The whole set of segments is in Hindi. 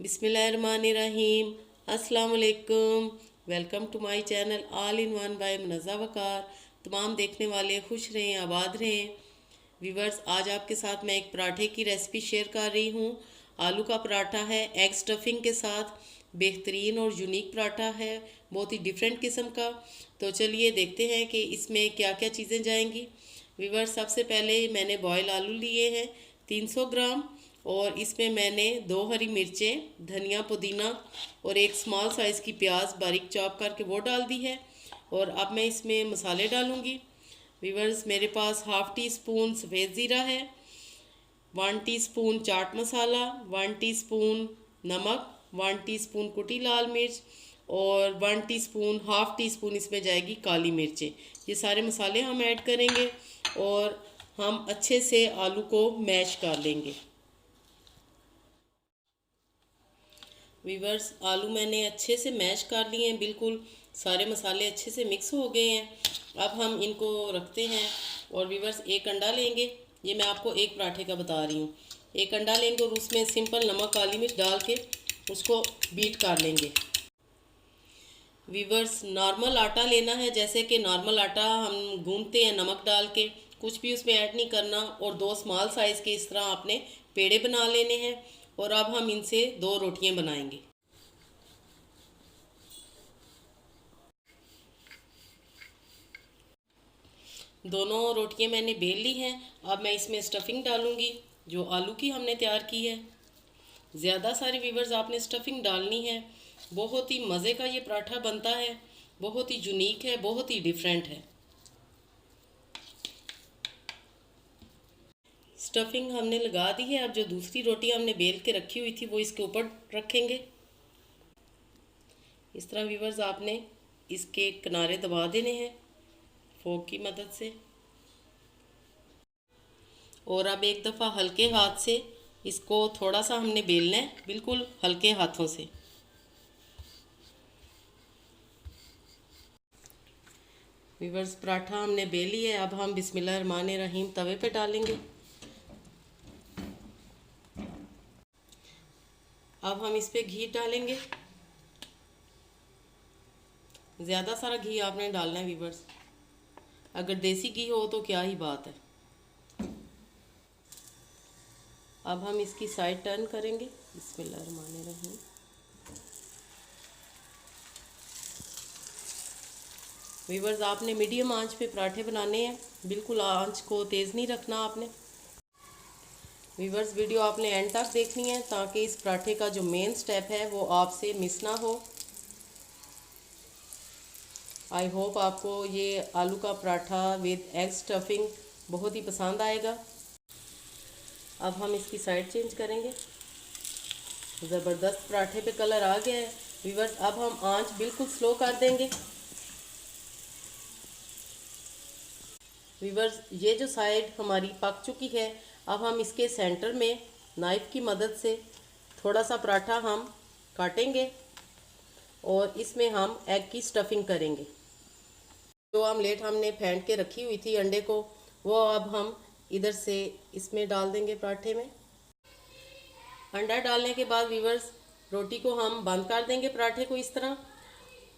बिस्मिल्लाहिर्रहमानिर्रहीम। अस्सलाम वालेकुम। Welcome to my channel all in one by Munazza Waqar. तमाम देखने वाले खुश रहें, आबाद रहें। व्यूवर्स, आज आपके साथ मैं एक पराठे की रेसिपी शेयर कर रही हूँ। आलू का पराठा है एग स्टफिंग के साथ। बेहतरीन और यूनिक पराठा है, बहुत ही डिफरेंट किस्म का। तो चलिए देखते हैं कि इसमें क्या क्या चीज़ें जाएंगी। व्यूवर्स, सबसे पहले मैंने बॉयल आलू लिए हैं 300 ग्राम, और इसमें मैंने 2 हरी मिर्चें, धनिया, पुदीना और एक स्मॉल साइज़ की प्याज बारीक चॉप करके वो डाल दी है। और अब मैं इसमें मसाले डालूँगी। व्यूवर्स, मेरे पास हाफ़ टी स्पून सफ़ेद ज़ीरा है, 1 टीस्पून चाट मसाला, 1 टीस्पून नमक, 1 टीस्पून कुटी लाल मिर्च और 1 टीस्पून, हाफ़ टी स्पून इसमें जाएगी काली मिर्चें। ये सारे मसाले हम ऐड करेंगे और हम अच्छे से आलू को मैश कर लेंगे। वीवर्स, आलू मैंने अच्छे से मैश कर लिए हैं, बिल्कुल सारे मसाले अच्छे से मिक्स हो गए हैं। अब हम इनको रखते हैं और वीवर्स एक अंडा लेंगे। ये मैं आपको एक पराठे का बता रही हूँ। एक अंडा लेंगे और उसमें सिंपल नमक काली मिर्च डाल के उसको बीट कर लेंगे। वीवर्स, नॉर्मल आटा लेना है, जैसे कि नॉर्मल आटा हम गूंथते हैं नमक डाल के, कुछ भी उसमें ऐड नहीं करना। और 2 स्मॉल साइज़ के इस तरह आपने पेड़े बना लेने हैं और अब हम इनसे 2 रोटियां बनाएंगे। दोनों रोटियां मैंने बेल ली हैं। अब मैं इसमें स्टफिंग डालूंगी जो आलू की हमने तैयार की है। ज़्यादा सारी वीवर्स आपने स्टफिंग डालनी है। बहुत ही मज़े का ये पराठा बनता है, बहुत ही यूनिक है, बहुत ही डिफरेंट है। स्टफिंग हमने लगा दी है। अब जो दूसरी रोटी हमने बेल के रखी हुई थी वो इसके ऊपर रखेंगे। इस तरह वीवर्स आपने इसके किनारे दबा देने हैं फोक की मदद से। और अब एक दफ़ा हल्के हाथ से इसको थोड़ा सा हमने बेलना है, बिल्कुल हल्के हाथों से। वीवर्स, पराठा हमने बेली है। अब हम बिस्मिल्लाहिर्रहमानिर्रहीम तवे पे डालेंगे। अब हम इस पे घी डालेंगे। ज़्यादा सारा घी आपने डालना है वीवर्स, अगर देसी घी हो तो क्या ही बात है। अब हम इसकी साइड टर्न करेंगे। बिस्मिल्लाहिर्रहमानिर्रहीम। वीवर्स, आपने मीडियम आंच पे पराठे बनाने हैं, बिल्कुल आंच को तेज़ नहीं रखना आपने। वीवर्स, वीडियो आपने एंड तक देखनी है ताकि इस पराठे का जो मेन स्टेप है वो आपसे मिस ना हो। आई होप आपको ये आलू का पराठा विद एग स्टफिंग बहुत ही पसंद आएगा। अब हम इसकी साइड चेंज करेंगे। ज़बरदस्त पराठे पे कलर आ गया है। वीवर्स, अब हम आंच बिल्कुल स्लो कर देंगे। वीवर्स, ये जो साइड हमारी पक चुकी है, अब हम इसके सेंटर में नाइफ़ की मदद से थोड़ा सा पराठा हम काटेंगे और इसमें हम एग की स्टफिंग करेंगे। जो आमलेट हमने फेंट के रखी हुई थी अंडे को, वो अब हम इधर से इसमें डाल देंगे पराठे में। अंडा डालने के बाद वीवर्स, रोटी को हम बंद कर देंगे पराठे को इस तरह,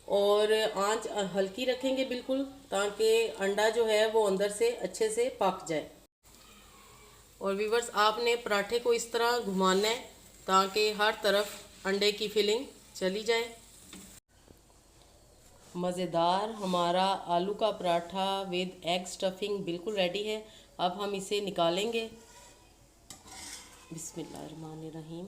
और आंच हल्की रखेंगे बिल्कुल, ताकि अंडा जो है वो अंदर से अच्छे से पक जाए। और वीवर्स, आपने पराठे को इस तरह घुमाना है ताकि हर तरफ अंडे की फिलिंग चली जाए। मज़ेदार हमारा आलू का पराठा विद एग स्टफिंग बिल्कुल रेडी है। अब हम इसे निकालेंगे। बिस्मिल्लाहिर्रहमानिर्रहीम।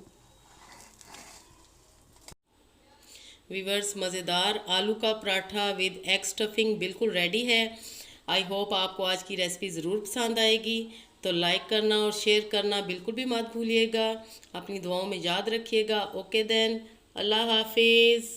वीवर्स, मज़ेदार आलू का पराठा विद एग स्टफिंग बिल्कुल रेडी है। आई होप आपको आज की रेसिपी ज़रूर पसंद आएगी। तो लाइक करना और शेयर करना बिल्कुल भी मत भूलिएगा। अपनी दुआओं में याद रखिएगा। ओके देन, अल्लाह हाफिज़।